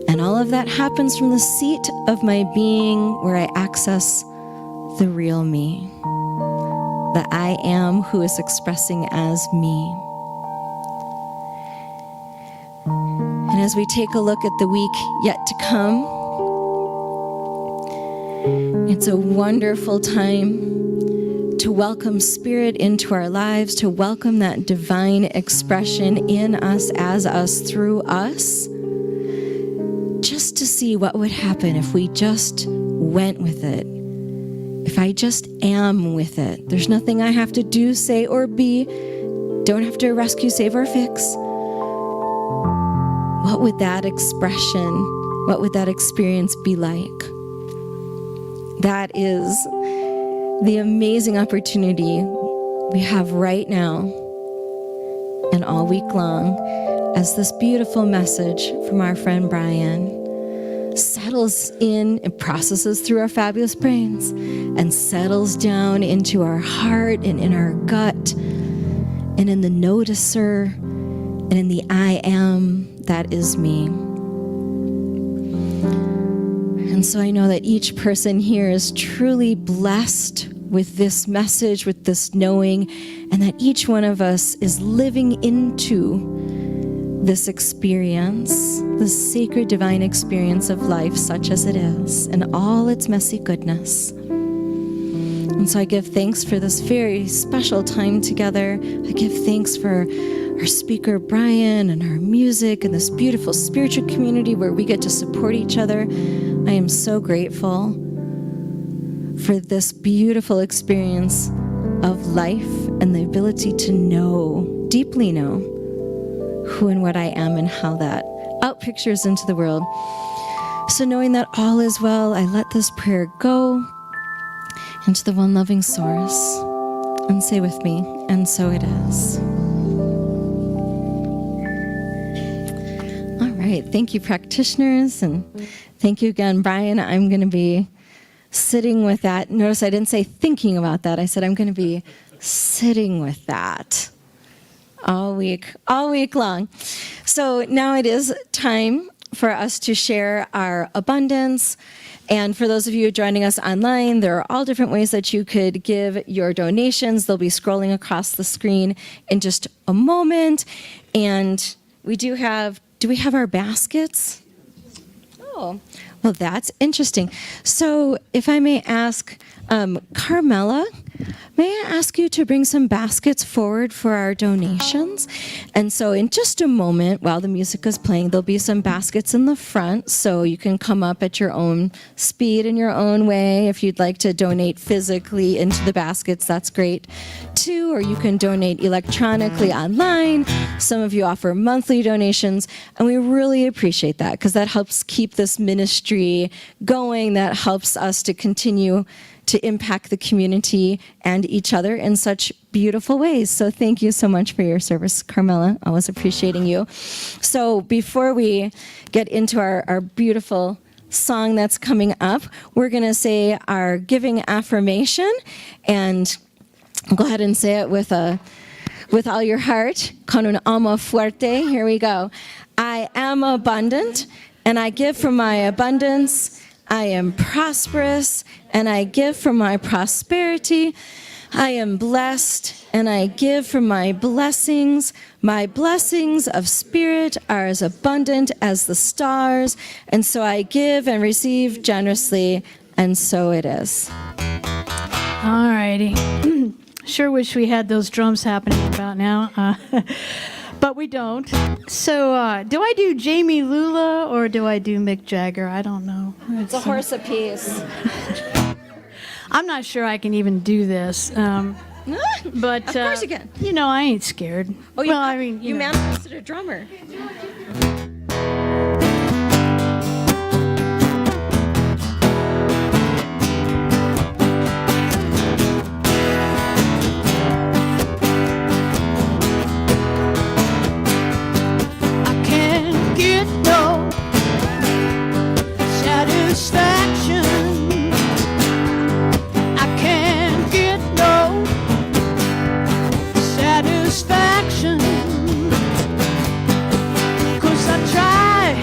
And all of that happens from the seat of my being, where I access the real me, the I am who is expressing as me. And as we take a look at the week yet to come, it's a wonderful time to welcome Spirit into our lives, to welcome that divine expression in us, as us, through us, just to see what would happen if we just went with it. If I just am with it. There's nothing I have to do, say, or be. Don't have to rescue, save, or fix. What would that expression, what would that experience be like? That is the amazing opportunity we have right now and all week long, as this beautiful message from our friend Brian settles in and processes through our fabulous brains and settles down into our heart and in our gut and in the noticer and in the I am that is me. And so I know that each person here is truly blessed with this message, with this knowing, and that each one of us is living into this experience, this sacred divine experience of life, such as it is, and all its messy goodness. And so I give thanks for this very special time together. I give thanks for our speaker, Brian, and our music, and this beautiful spiritual community where we get to support each other. I am so grateful for this beautiful experience of life and the ability to know, deeply know, who and what I am and how that outpictures into the world. So knowing that all is well, I let this prayer go into the one loving source and say with me, and so it is. All right, thank you, practitioners, and thank you again, Brian. I'm going to be sitting with that. Notice I didn't say thinking about that. I said I'm going to be sitting with that all week long. So now it is time for us to share our abundance. And for those of you joining us online, there are all different ways that you could give your donations. They'll be scrolling across the screen in just a moment. And we do we have our baskets? Oh, well, that's interesting. So if I may ask, Carmela, may I ask you to bring some baskets forward for our donations? And so in just a moment, while the music is playing, there'll be some baskets in the front, so you can come up at your own speed in your own way. If you'd like to donate physically into the baskets, that's great too, or you can donate electronically online. Some of you offer monthly donations, and we really appreciate that because that helps keep this ministry going. That helps us to continue to impact the community and each other in such beautiful ways. So thank you so much for your service, Carmela. Always appreciating you. So before we get into our beautiful song that's coming up, we're going to say our giving affirmation, and go ahead and say it with all your heart. Con un amo fuerte. Here we go. I am abundant, and I give from my abundance. I am prosperous, and I give from my prosperity. I am blessed, and I give from my blessings. My blessings of spirit are as abundant as the stars, and so I give and receive generously, and so it is. All righty. Sure wish we had those drums happening about now, but we don't. So, do I do Jamie Lula or do I do Mick Jagger? I don't know. It's a horse apiece. I'm not sure I can even do this. But Of course you can. You know, I ain't scared. Oh, well, I mean, you know. manifested a drummer. I can't get no satisfaction. I can't get no satisfaction. 'Cause I try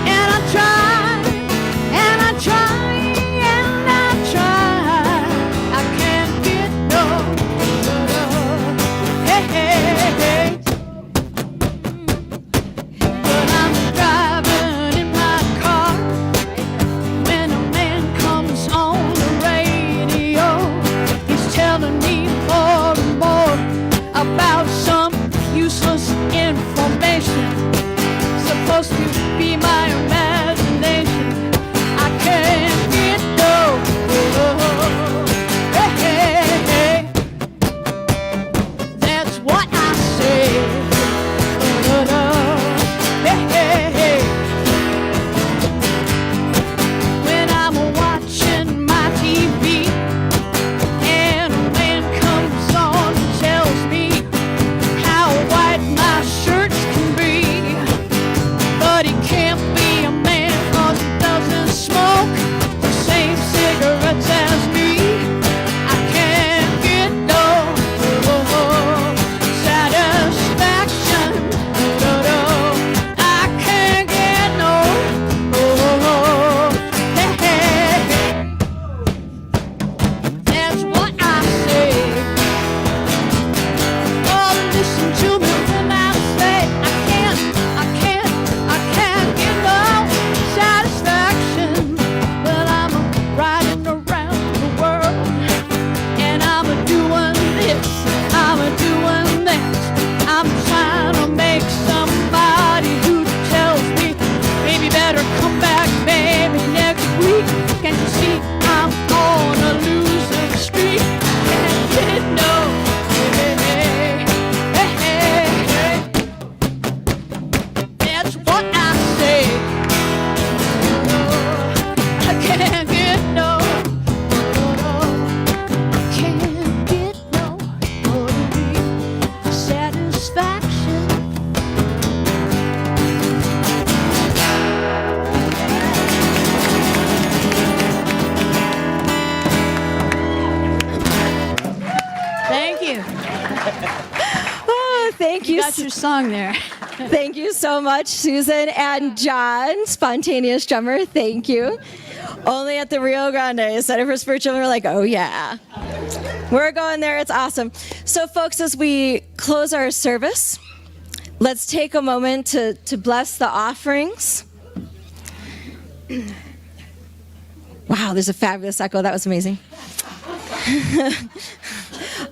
and I try and I try and I try. I can't get no. Hey, hey, hey. But I'm driving in my car when a man comes on the radio. He's telling me more and more about some useless information supposed to be my imagination. I can't get no. Hey, hey, hey. That's what I say. Hey, hey, hey. When I'm watching my TV and a man comes on and tells me how white my shirts can be, but he can't be a man 'cause he doesn't smoke the same cigarettes as me. I can't get no satisfaction. I can't get no. Hey, hey, hey. That's what I say. Oh, listen to me when I say I can't get no satisfaction. But I'm riding around the world and I'm doing this, I'm doing that. I'm trying to make somebody who tells me maybe better come back maybe next week. Can't you see I'm on a losing streak? Can't get no. Hey, hey, hey, hey. That's what I say. I can't get no. Can't get no satisfaction. Thank you. Oh, thank you. You got your song there. Thank you so much, Susan and John, spontaneous drummer. Thank you. Only at the Rio Grande Center for Spiritual, we're like, oh yeah, we're going there. It's awesome. So, folks, as we close our service, let's take a moment to bless the offerings. Wow, there's a fabulous echo. That was amazing.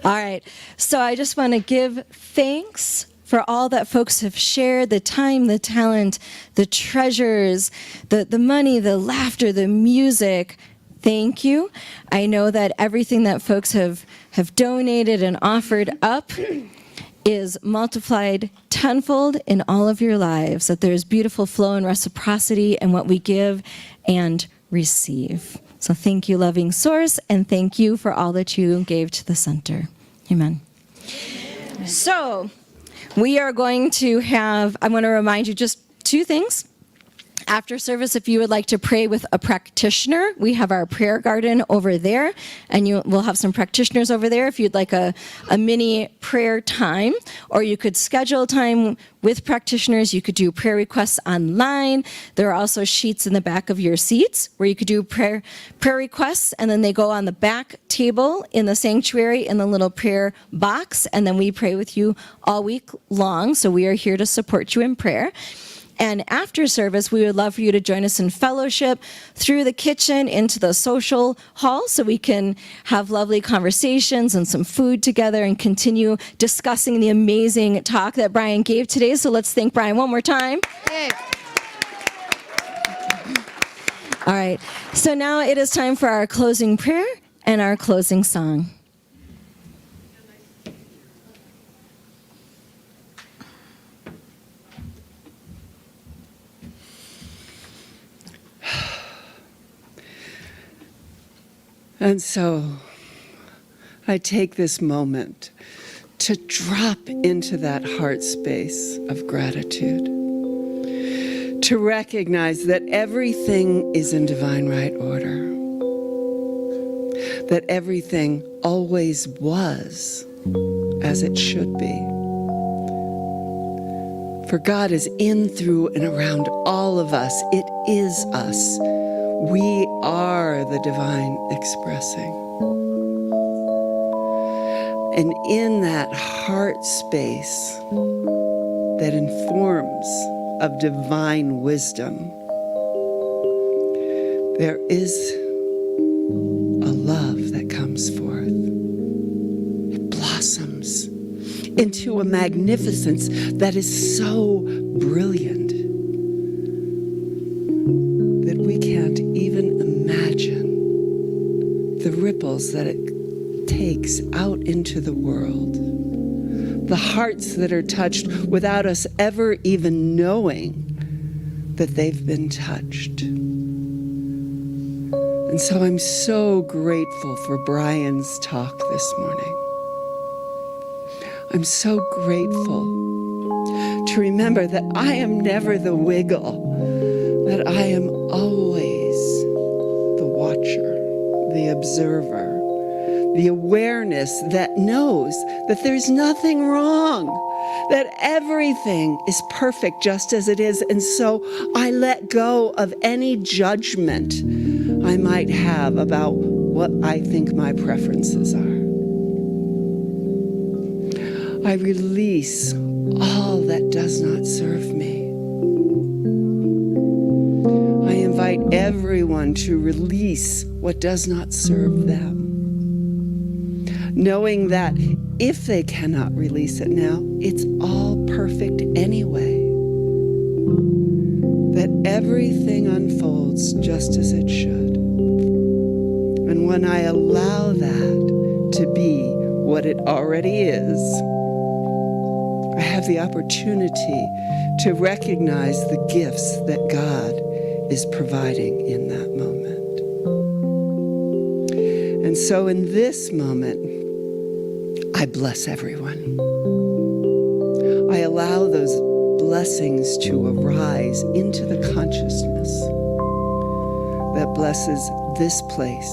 All right. So I just want to give thanks for all that folks have shared, the time, the talent, the treasures, the money, the laughter, the music. Thank you. I know that everything that folks have donated and offered up is multiplied tenfold in all of your lives, that there's beautiful flow and reciprocity in what we give and receive. So thank you, loving source, and thank you for all that you gave to the center. Amen. So we are going to have, I want to remind you just two things. After service, if you would like to pray with a practitioner, we have our prayer garden over there, and we'll have some practitioners over there if you'd like a mini prayer time, or you could schedule time with practitioners. You could do prayer requests online. There are also sheets in the back of your seats where you could do prayer requests, and then they go on the back table in the sanctuary in the little prayer box, and then we pray with you all week long, so we are here to support you in prayer. And after service, we would love for you to join us in fellowship through the kitchen into the social hall so we can have lovely conversations and some food together and continue discussing the amazing talk that Brian gave today. So let's thank Brian one more time. Yay. All right, so now it is time for our closing prayer and our closing song. And so I take this moment to drop into that heart space of gratitude, to recognize that everything is in divine right order, that everything always was as it should be. For God is in, through, and around all of us. It is us. We are the divine expressing. And in that heart space that informs of divine wisdom, there is a love that comes forth. It blossoms into a magnificence that is so brilliant that we can't even imagine the ripples that it takes out into the world. The hearts that are touched without us ever even knowing that they've been touched. And so I'm so grateful for Brian's talk this morning. I'm so grateful to remember that I am never the wiggle, that I am always the watcher, the observer, the awareness that knows that there's nothing wrong, that everything is perfect just as it is. And so I let go of any judgment I might have about what I think my preferences are. I release all that does not serve me. I invite everyone to release what does not serve them, knowing that if they cannot release it now, it's all perfect anyway. That everything unfolds just as it should. And when I allow that to be what it already is, I have the opportunity to recognize the gifts that God is providing in that moment. And so in this moment, I bless everyone. I allow those blessings to arise into the consciousness that blesses this place.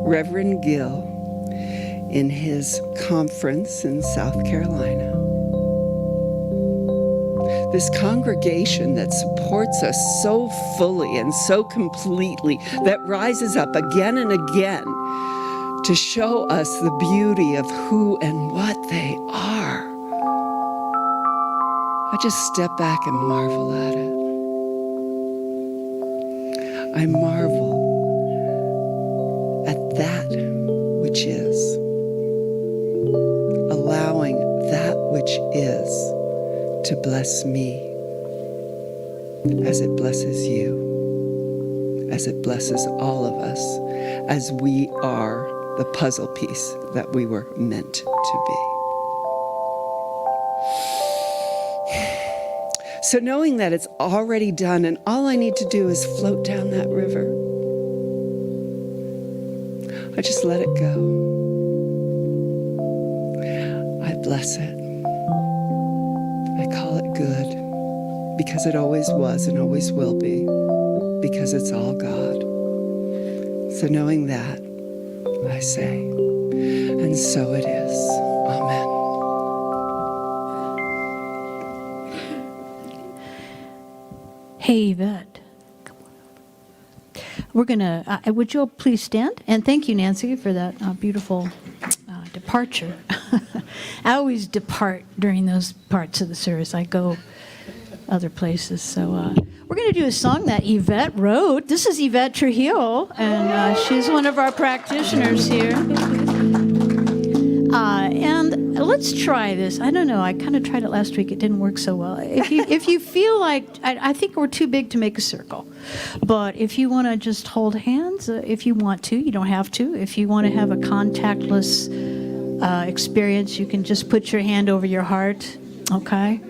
Reverend Gill, in his conference in South Carolina, this congregation that supports us so fully and so completely, that rises up again and again to show us the beauty of who and what they are. I just step back and marvel at it. I marvel at that which is, allowing that which is to bless me as it blesses you, as it blesses all of us, as we are the puzzle piece that we were meant to be. So knowing that it's already done and all I need to do is float down that river, I just let it go. I bless it. I call it good because it always was and always will be, because it's all God. So knowing that, I say, and so it is. Amen. Hey, Yvette. We're going to, would you all please stand? And thank you, Nancy, for that beautiful departure. I always depart during those parts of the service. I go other places. So we're going to do a song that Yvette wrote. This is Yvette Trujillo, and she's one of our practitioners here. And let's try this. I don't know. I kind of tried it last week. It didn't work so well. If you feel like, I think we're too big to make a circle. But if you want to just hold hands, if you want to, you don't have to. If you want to have a contactless experience, you can just put your hand over your heart, okay?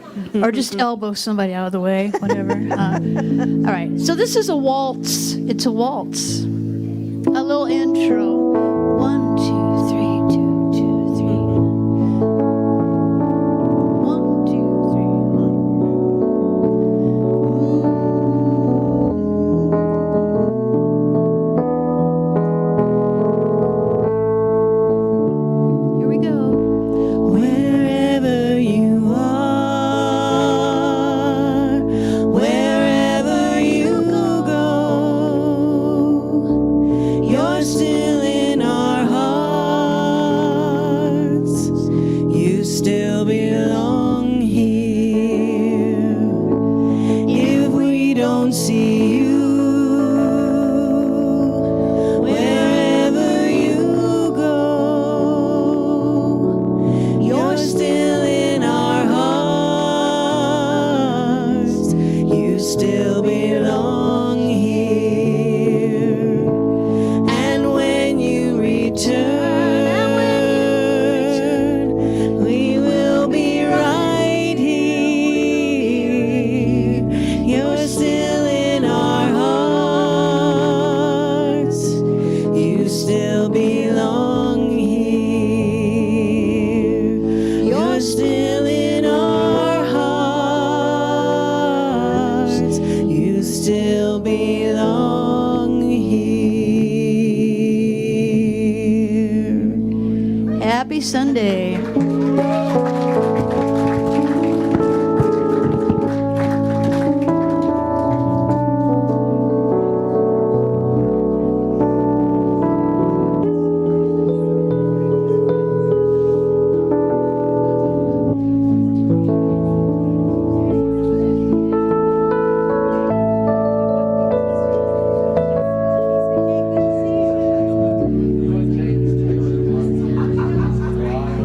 Or just elbow somebody out of the way, whatever. All right. So this is a waltz. It's a waltz. A little intro. 1, 2, 3, 2, 2, 3. 1, 2, 3, 1. Here we go. Wherever you are, wherever you go, you're still in our hearts. You still belong here. If we don't see you, wherever you go, you're still in our hearts. You still belong here. And when you return, we will be right here. You're still in our hearts. You still belong here. You're still in our hearts. You still belong here. Happy Sunday.